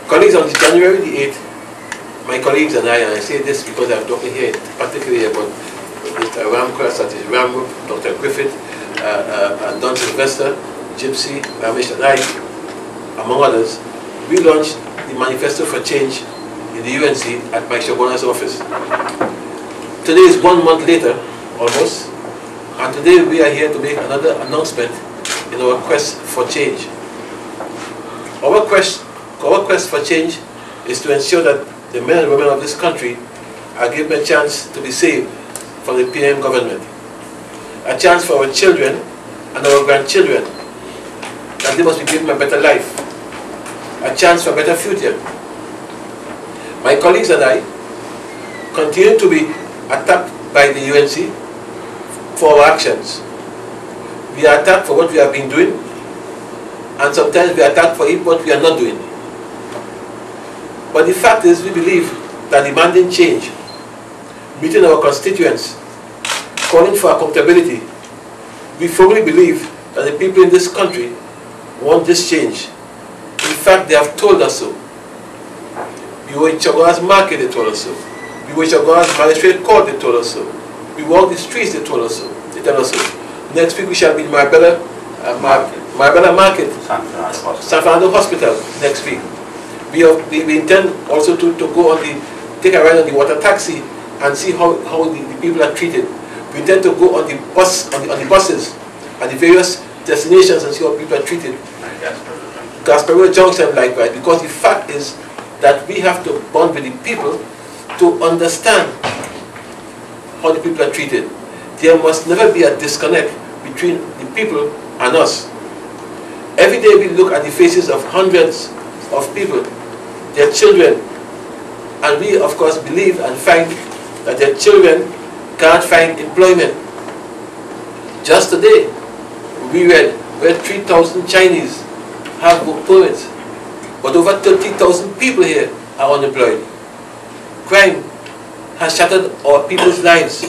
Colleagues, on January the 8th, my colleagues and I say this because I'm talking here particularly about Mr. Ramcross, that is Ramrup, Dr. Griffith, and Don Sylvester, Gypsy, Ramesh and I, among others, we launched the Manifesto for Change in the UNC at Mike Shobona's office. Today is 1 month later, almost, and today we are here to make another announcement in our quest for change. Our quest for change is to ensure that the men and women of this country are given a chance to be saved from the PM government. A chance for our children and our grandchildren that they must be given a better life. A chance for a better future. My colleagues and I continue to be attacked by the UNC for our actions. We are attacked for what we have been doing, and sometimes we are attacked for what we are not doing. But the fact is, we believe that demanding change, meeting our constituents, calling for accountability, we firmly believe that the people in this country want this change. In fact, they have told us so. We were in Chagua's market, they told us so. We were in Chagua's magistrate court, they told us so. We walked the streets, they told us so. They tell us so. Next week we shall be in Marbella Market, San Fernando Hospital next week. We intend also to go on take a ride on the water taxi and see how the people are treated. We intend to go on the buses at the various destinations and see how people are treated. Gasparilla Junction likewise, because the fact is that we have to bond with the people to understand how the people are treated. There must never be a disconnect between the people and us. Every day we look at the faces of hundreds of people, their children, and we of course believe and find that their children can't find employment. Just today we read where 3,000 Chinese have work permits, but over 30,000 people here are unemployed. Crime has shattered our people's lives,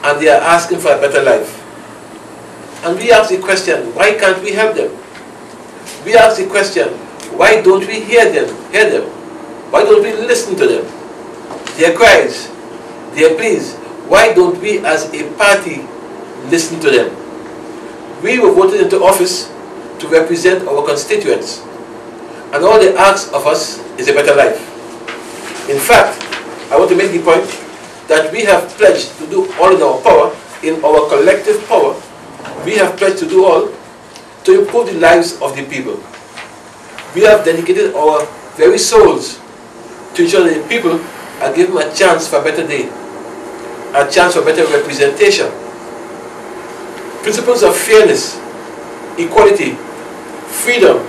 and they are asking for a better life. And we ask the question, why can't we help them? We ask the question, why don't we hear them? Why don't we listen to them? Their cries, their pleas, why don't we as a party listen to them? We were voted into office to represent our constituents, and all they ask of us is a better life. In fact, I want to make the point that we have pledged to do all in our power, in our collective power, we have pledged to do all to improve the lives of the people. We have dedicated our very souls to ensure that the people are given a chance for a better day, a chance for better representation. Principles of fairness, equality, freedom,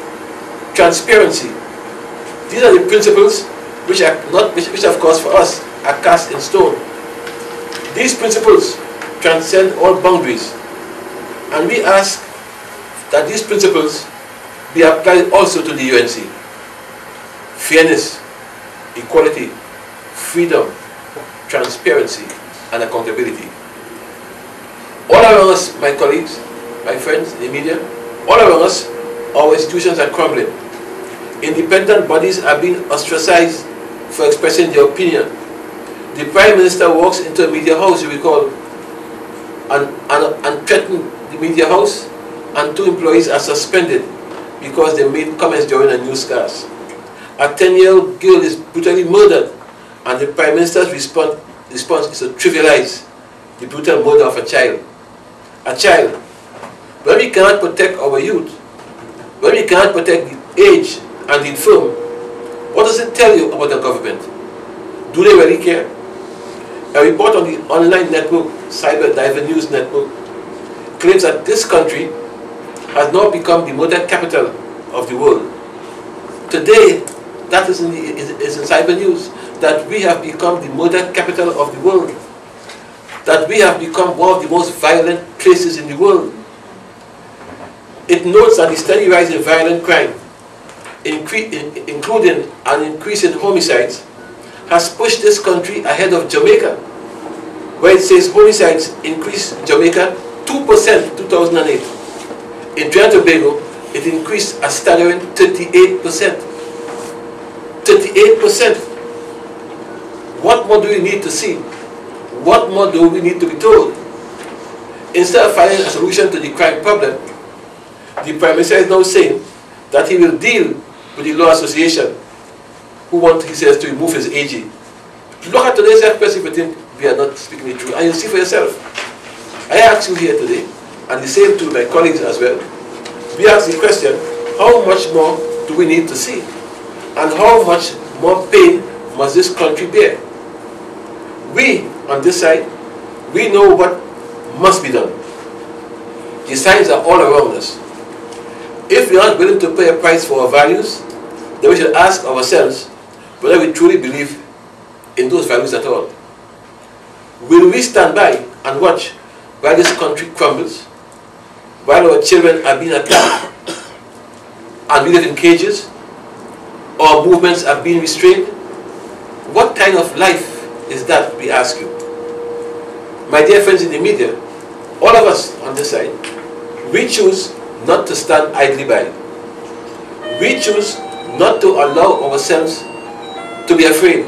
transparency. These are the principles which of course for us are cast in stone. These principles transcend all boundaries, and we ask that these principles be applied also to the UNC. Fairness, equality, freedom, transparency, and accountability. All around us, my colleagues, my friends in the media, all around us, our institutions are crumbling. Independent bodies are being ostracized for expressing their opinion. The Prime Minister walks into a media house, you recall, and threatened the media house, and 2 employees are suspended because they made comments during a newscast. A 10-year-old girl is brutally murdered, and the Prime Minister's response is to trivialize the brutal murder of a child. A child. When we cannot protect our youth, when we cannot protect the aged and the infirm, what does it tell you about the government? Do they really care? A report on the online network, Cyber Diver News Network, claims that this country has now become the murder capital of the world. Today, that is in Cyber News, that we have become the murder capital of the world, that we have become one of the most violent places in the world. It notes that the steady rise in violent crime, including an increase in homicides, has pushed this country ahead of Jamaica, where it says homicides increased in Jamaica 2% in 2008. In Trinidad and Tobago, it increased a staggering 38%. 48%. What more do we need to see? What more do we need to be told? Instead of finding a solution to the crime problem, the Prime Minister is now saying that he will deal with the Law Association, who want, he says, to remove his AG. Look at today's express if you think we are not speaking the truth, and you'll see for yourself. I ask you here today, and the same to my colleagues as well, we ask the question, how much more do we need to see? And how much more pain must this country bear? We, on this side, we know what must be done. The signs are all around us. If we are not willing to pay a price for our values, then we should ask ourselves whether we truly believe in those values at all. Will we stand by and watch while this country crumbles, while our children are being attacked and we live in cages, our movements are being restrained? What kind of life is that, we ask you? My dear friends in the media, all of us on this side, we choose not to stand idly by. We choose not to allow ourselves to be afraid.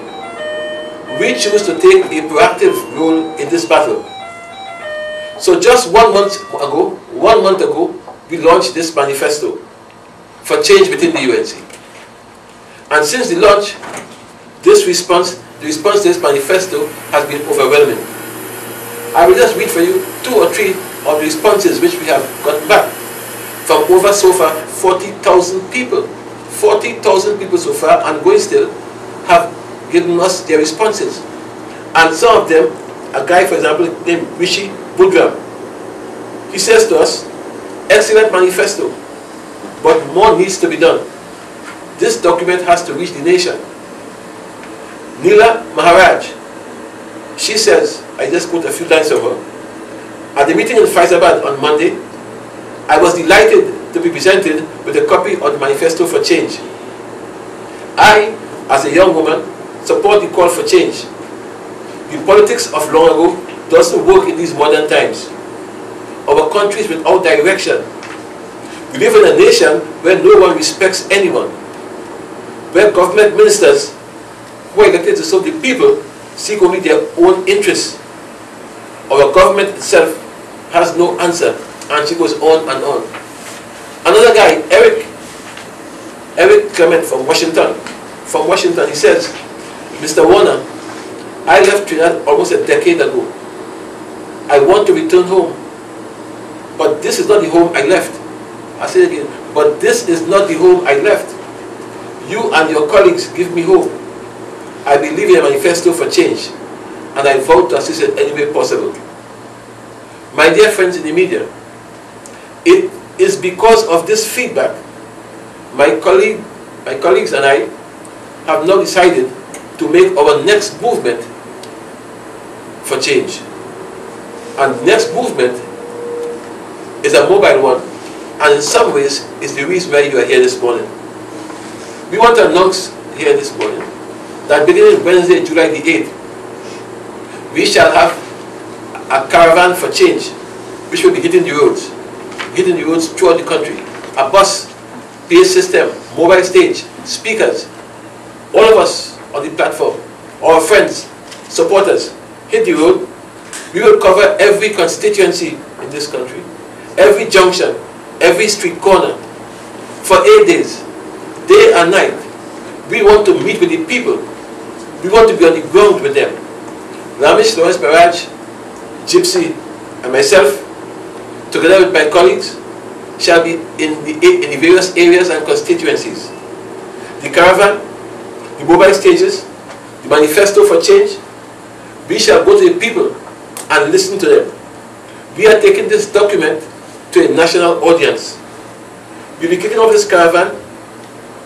We choose to take a proactive role in this battle. So just 1 month ago, we launched this manifesto for change within the UNC. And since the launch, the response to this manifesto has been overwhelming. I will just read for you 2 or 3 of the responses which we have gotten back from over so far 40,000 people. 40,000 people so far, and going still, have given us their responses. And some of them, a guy for example named Rishi Budram, he says to us, excellent manifesto, but more needs to be done. This document has to reach the nation. Neela Maharaj, she says, I just quote a few lines of her, at the meeting in Faizabad on Monday, I was delighted to be presented with a copy of the Manifesto for Change. I, as a young woman, support the call for change. The politics of long ago doesn't work in these modern times. Our country is without direction. We live in a nation where no one respects anyone, where government ministers who are elected to serve the people seek only their own interests. Our government itself has no answer, and she goes on and on. Another guy, Eric Clement from Washington, he says, Mr. Warner, I left Trinidad almost a decade ago. I want to return home, but this is not the home I left. I say it again, but this is not the home I left. You and your colleagues give me hope. I believe in a manifesto for change, and I vow to assist in any way possible. My dear friends in the media, it is because of this feedback my colleagues and I have now decided to make our next movement for change. And next movement is a mobile one, and in some ways is the reason why you are here this morning. We want to announce here this morning that beginning Wednesday, July the 8th, we shall have a caravan for change which will be hitting the roads throughout the country. A bus, PA system, mobile stage, speakers, all of us on the platform, our friends, supporters, hit the road. We will cover every constituency in this country, every junction, every street corner, for 8 days, day and night. We want to meet with the people. We want to be on the ground with them. Ramesh Lawrence Barrage, Gypsy, and myself, together with my colleagues, shall be in the various areas and constituencies. The caravan, the mobile stages, the manifesto for change, we shall go to the people and listen to them. We are taking this document to a national audience. We'll be kicking off this caravan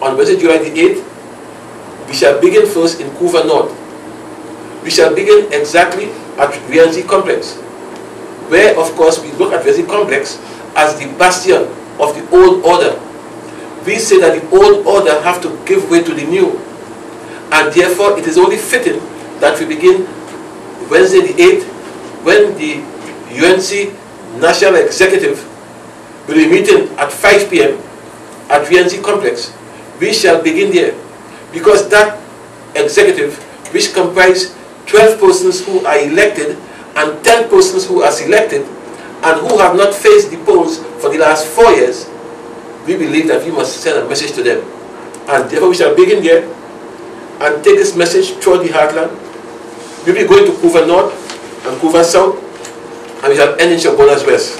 on Wednesday, July the 8th. We shall begin first in Couva North. We shall begin exactly at Rienzi Complex, where of course we look at Rienzi Complex as the bastion of the old order. We say that the old order have to give way to the new, and therefore it is only fitting that we begin Wednesday the 8th, when the UNC National Executive will be meeting at 5 p.m. at Rienzi Complex. We shall begin there, because that executive which comprise 12 persons who are elected and 10 persons who are selected and who have not faced the polls for the last 4 years, we believe that we must send a message to them. And therefore we shall begin here and take this message throughout the heartland. We will be going to Couva North and Couva South, and we shall end in Chaguanas West.